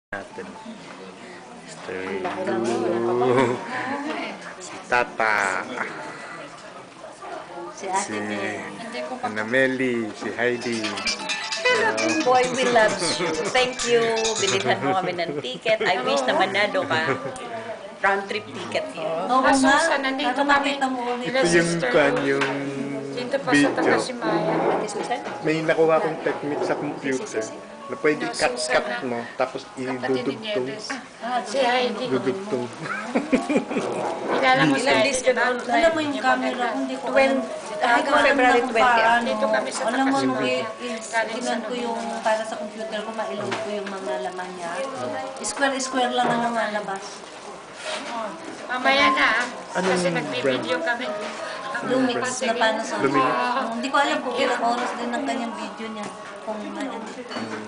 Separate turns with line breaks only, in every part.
Natin. Stay si Tata,
Si Ate
si
Mel.
Annameli, si Heidi.
Hello, boy, we love you. Thank you. Binilhan mo kami ng ticket. I wish na manado ka. Round trip ticket yun.
Oo
Asa,
nga, nandito kami.
Ito yung yung
Dito pa sa
video.
Takashimaya.
Ate Susan?
May nakuha kong technique sa computer na pwede cut mo tapos
Kapatid ni
idudugtong.
Nieves. Si Heidi.
Dudugtong.
Kilala mo si
Ilang
Heidi,
days
di
ka
ba?
doon?
Alam mo yung camera ko, hindi ko
Hanggang February 20.
Dito kami sa
Alam mo, nung
Takashimaya.
tinan ko yung para sa computer ko, mailog ko yung mga laman niya. Square-square lang ang lumalabas.
Mamaya na, kasi nagbibideo kami.
Lumix na paano sa
Lumix?
Hindi ko alam kung ilang oras din ang kanyang video niya. Kung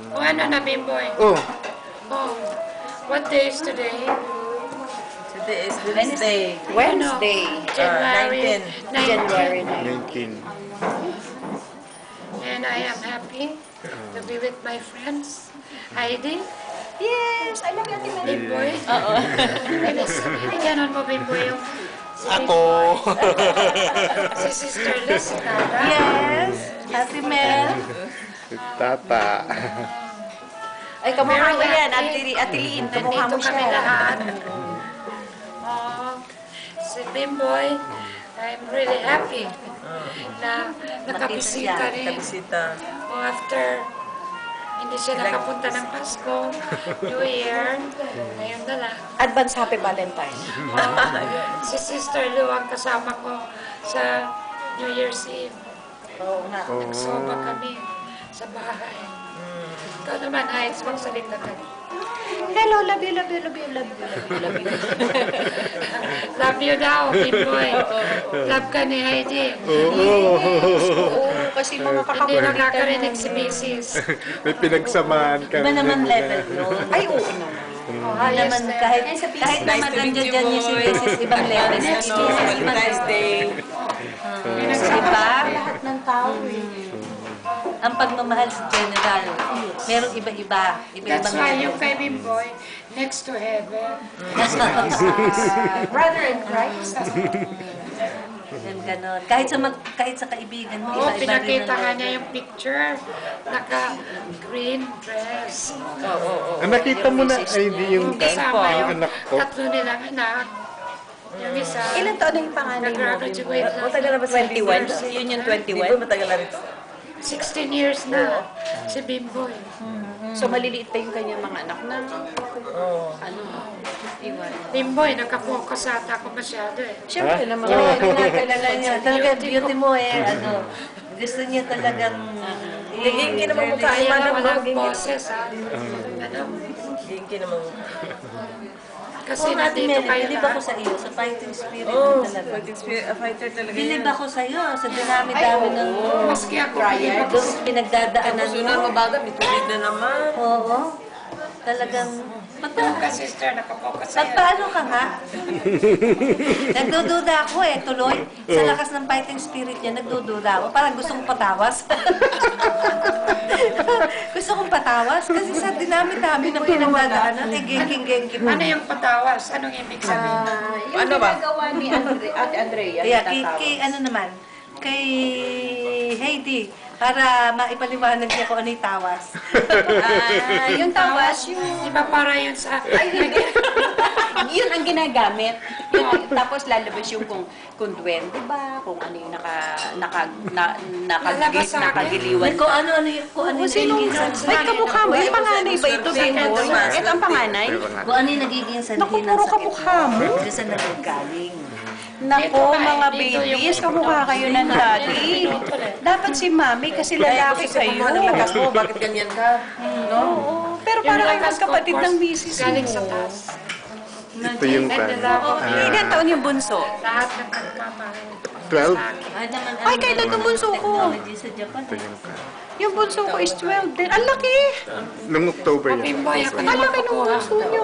O ano na, Bimboy?
Oh,
Oh, what day is today?
Today is Wednesday.
Wednesday. January
19. January
19.
And I am happy to be with my friends. Heidi,
Yes! I love you, Ate Mel.
Bimboy.
Oo.
Ganon mo, Bimboy, yung
Ako!
si Sister Liz, si Tara.
Yes! Ate Mel.
Si Tata.
Ay, kamukha mo yan. Ate Liin, kamukha mo
Nandito kami
siya.
lahat. Oh, si Bimboy, I'm really happy na nakabisita rin. Oh, after hindi siya nakapunta ng Pasko, New Year, ngayon na lang.
Advance Happy Valentine.
Si Sister Lou ang kasama ko sa New Year's Eve.
Oo nga.
Nagsoba kami sa bahay. Ikaw naman, Heinz, magsalita ka.
Hello, love you, love you, love you, love you, love you, love you.
Love you daw, Bimboy. Love ka ni Heidi.
Oo, kasi mga
Hindi
kakakulitan
nakakarinig si Mrs.
May pinagsamahan kami.
Iba naman level yun.
Ay, oo naman.
Hindi naman, kahit naman nandiyan dyan yung si Mrs. ibang level.
Valentine's Day.
Diba? Lahat ng tao ang pagmamahal sa general, merong iba-iba.
That's
Iba-ibang
why
level.
yung kay Bimboy, next to heaven.
Brother in Christ.
Yan, ganon. Kahit sa kaibigan mo,
Oo,
iba-iba rin
pinakita
ang
nga
level.
niya yung picture. Naka-green dress.
Nakita mo na, ay di yung
Yung kasama yung
anak ko.
tatlo nilang anak. Yung isa,
Ilan taon na yung panganay mo?
nag-graduate na.
Matagal na ba 21? Yun yung 21? Matagal na rin.
16 years na si Bimboy.
So, maliliit pa yung kanyang mga anak na. Ano? Iwan.
Bimboy, nakapokus ata ako masyado eh.
Siyempre naman.
Kilala niya. Talaga, beauty mo gusto niya talagang...
Gingi naman mukha. Ay,
Kaya
manang
walang
gingi.
boses ha. Ano?
Gingi naman.
Kasi
Oo, Ate
nandito
Mel,
kayo
bilib ako
lahat.
sa iyo, sa fighting spirit mo talaga.
Fighter talaga
Bilib ako sa iyo, sa dinami-dami ng
Maski ako, bilib ako.
doon pinagdadaanan mo.
mabaga, bituloy na naman.
Oo. Talagang...
Kasi sister, nakapokus sa'yo.
Paano ka nga? Nagdududa ako tuloy. Sa lakas ng fighting spirit niya, nagdududa ako. Parang gusto kong patawas. Gusto kong patawas kasi sa dinami-dami ng pinagdadaanan, gengking-gengki mo.
Ano yung patawas? Anong ibig sabihin?
Yung ginagawa ni Ate Andrea,
Kaya kay ano naman, kay Heidi, para maipaliwanag niya kung ano yung tawas.
yung tawas, yung...
Di ba para yun sa...
Yun ang ginagamit. Yun, tapos lalabas yung kung duwende ba, kung ano yung
Lalabas sa akin.
nakagiliwan.
Kung ano yung nagiging sanhi.
May kamukha mo, yung panganay ba ito, Bimboy? Ito ang panganay?
Kung ano yung nagiging sanhi
Naku,
ng
puro
sakit
kamukha mo.
Diyan sa nagagaling.
Nako, mga
dito yung-
babies, kamukha kayo ng daddy. Dapat si mami kasi lalaki kayo.
mo, bakit ganyan ka?
Oo, pero para kayo magkapatid ng misis
Galing sa
mo.
taas.
Ito yung
Ilan taon yung bunso?
Lahat ng pagmamahal.
12.
Ay, kailan yung bunso ko?
Technology sa Japan.
Ito yung
Yung bunso ko is 12 din. Ang laki!
Nung October yan.
Bimboy, ako
Ang
na
laki ng
makukuha.
bunso niyo.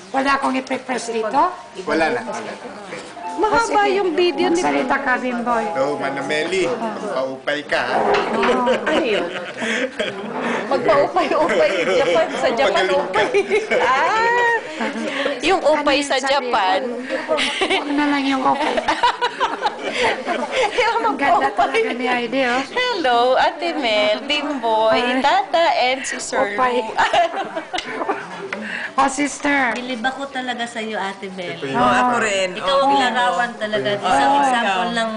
Wala akong ipipress dito.
Wala na.
Mahaba yung video ni
Salita ka, Bimboy.
Oh, Manameli, paupay ka. ha?
Ano yun? Magpa-upay-upay Japan sa Japan upay. Yung upay sa Japan.
Huwag na lang yung okay. Ang ganda talaga ni Heidi, oh.
Hello, Ate Mel, Bimboy, Tata, and si Sir
Upay.
Lou.
Oh, sister.
Bilib ako talaga sa iyo, Ate Bel.
Ako rin.
Ikaw ang larawan talaga. Isang example ng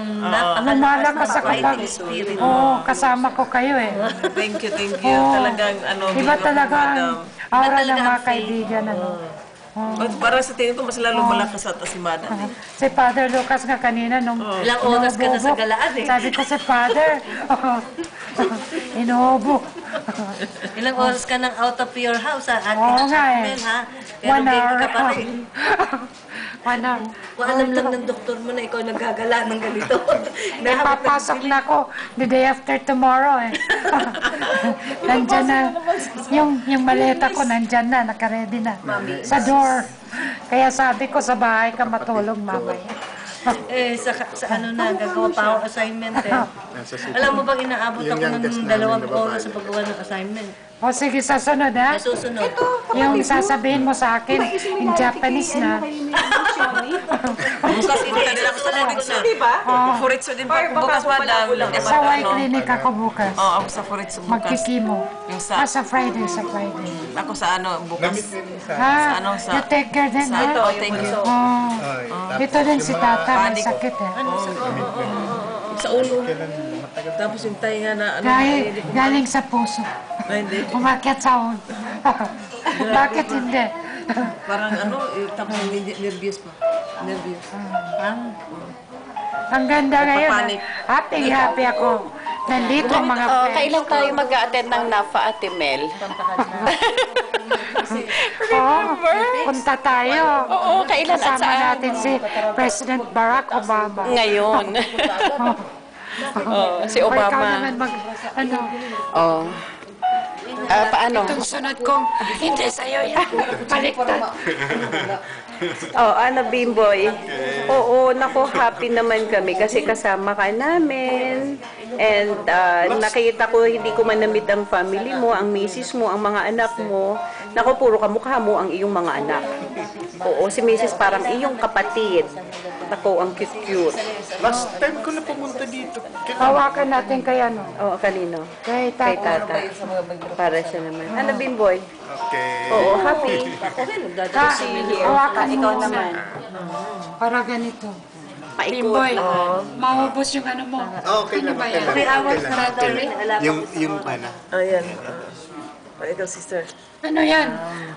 Lumalakas sa
fighting
kapag.
spirit.
Oo, kasama ko kayo eh.
Thank you, thank you.
Oo.
Talagang
Iba talaga ang aura
talaga
ng
ang
mga
faith.
kaibigan. Ano?
Parang sa tingin ko, mas lalo malakas at asimada.
Si Father Lucas nga kanina nung
Ilang oras ka na sa
inuubok,
galaan eh.
sabi ko si Father, inuubok.
Ilang oras ka nang out of your house, ha? Ate
Oo nga eh.
Mel, ha? Pero
1 hour.
baby ka pa rin.
1 hour.
Kung alam lang ng doktor mo na ikaw naggagala ng ganito.
Papasok na ako the day after tomorrow eh. Nandyan na. Yung maleta ko nandyan na, nakaredy na. Sa door. Kaya sabi ko sa bahay ka matulog mamaya.
Eh, sa ano na, gagawa pa ako assignment eh.
Nasa city.
Alam mo bang inaabot
Yung
ako
youngest
ng
namin
2
na babae.
oras sa paggawa ng assignment?
O sige, sa sunod ha.
May susunod.
Yung sasabihin mo sa akin in Japanese na.
Bukas punta din ako sa Furitsu. Furitsu din pa ako bukas, madam.
Sa Y Clinic ako bukas.
Oo, ako sa Furitsu bukas.
Magkikimo.
Yung sa,
Sa Friday, sa Friday.
ako sa ano, bukas.
Namit din sa...
Ha?
ano, sa-
You take care din
Sa
ha?
ito, thank you.
Oh.
Ay,
Ito din si Tata, may
Panic.
sakit eh.
Sa ulo. Tapos yung tainga na ano.
Galing sa puso.
Ay, hindi.
Umakyat sa ulo. Bakit hindi?
Parang ano, tapos nervous pa. Nervous.
Ang ganda ngayon.
Nagpapanik.
Happy ako. Nandito ang mga friends.
Kailan tayo mag-a-attend ng NAFA, Ate Mel?
Punta tayo.
Oo, kailan at
Kasama
saan?
natin si President Barack Obama.
Ngayon. Si
O ikaw
Obama.
naman ano,
Oh. Paano?
itong sunod kong, hindi sa'yo yan. Baliktad.
Oh, ano, Bimboy? Oo, naku, happy naman kami kasi kasama ka namin. And nakita ko, hindi ko man na-meet ang family mo, ang misis mo, ang mga anak mo. Naku, puro kamukha mo ang iyong mga anak. Oo, si misis parang iyong kapatid. Naku, ang cute-cute.
Last time ko na pumunta dito.
Hawakan natin kay ano,
Oo, kanino?
kay
Kay
Tata.
Tata. Para siya naman. Ano, Bimboy?
Okay.
Oo, happy.
Hawakan mo
Ikaw
muna.
naman.
Para ganito.
Paikot.
Bimboy, maubos yung ano mo.
Okay lang.
ba
Okay
yan?
lang.
3 hours
Okay
na
lang.
daw rin.
Yung ano.
Ayan. Ikaw, sister.
Ano yan?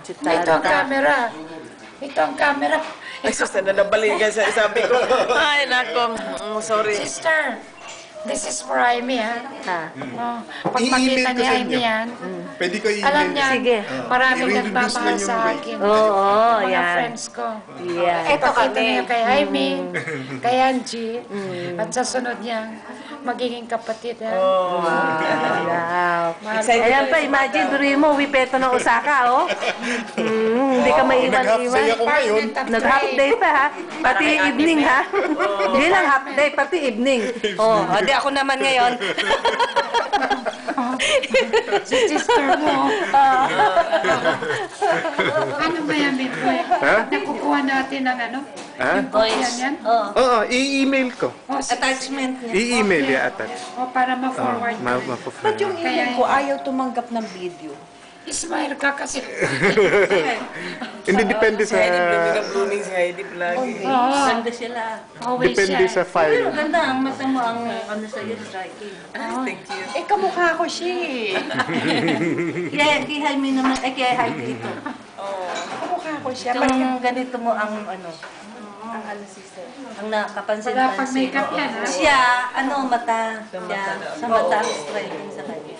Ito ang camera. Ito ang camera.
Ay, sister, nabalikan sa sabi ko. Ay, nako. Sorry.
Sister, this is for Amy, ha? Oh, pag
I-email
makita
ko
ni
sa
Amy
inyo.
yan,
Pwede ko i-email.
alam niya,
Sige.
maraming
I-reintroduce
nagmamahal
lang yung
sa
way.
akin.
Oo,
Mga
yan.
friends ko.
Yeah.
Ito pakita niya kay Amy, kay Angie, at sa sunod niya, magiging kapatid. Ha?
Wow.
Excited.
Ayan pa, imagine, duruin mo, wipeto ng Osaka, oh. Hindi ka
Nag-half day ako ngayon.
Nag-half day pa, ha? Pati evening, ha? Hindi lang half day, pati evening. Oh, di ako naman ngayon.
Si sister mo. Ano ba yan, Bimboy? Nakukuha natin ng ano? Yung kopya niyan?
Oo, i-email ko.
O,
Attachment niya.
I-email i-attach.
o para ma-forward mo.
Ma-forward.
Yung email ko, ayaw tumanggap ng video.
Ismail ka kasi.
Hindi depende sa...
Blooming si Heidi lagi.
Oo,
Ganda sila.
always
Depende
siya.
sa file.
Pero ganda, ang mata mo ang ano sa'yo, striking.
Thank you.
Eh, kamukha ko siya eh.
Kay Jaime naman, kay Heidi ito.
Kamukha ko siya.
Itong ganito mo ang ano, ang nakapansin.
Wala pang makeup yan, ha?
Siya, ano, mata. Siya, sa mata ang striking sa kanya.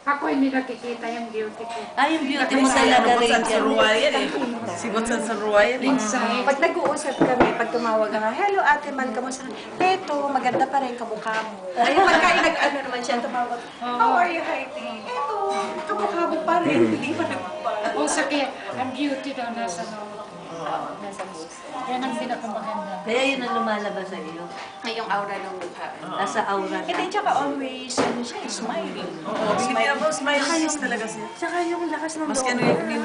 Ako hindi nakikita yung beauty ko.
Ah, yung beauty mo talaga rin.
Sigot sa Ruwayan eh. Sigot sa Ruwayan eh.
Inside.
Pag nag-uusap kami, pag tumawag ka, hello ate, man ka mo sa eto, maganda pa rin kamukha mo. Ay, pagka nag-ano naman siya, tumawag, how are you, Heidi? Eto, kamukha mo pa rin, hindi pa nagbabago.
O sige, ang beauty daw nasa loob.
Nasa puso.
Yan ang pinakamaganda.
Kaya yun ang lumalabas sa iyo.
Ay, yung aura ng mukha.
Nasa aura
Hindi,
na.
tsaka always, ano siya, smiling.
Oo, hindi ako smile talaga siya.
Tsaka yung lakas ng
Maski
loob.
ano yung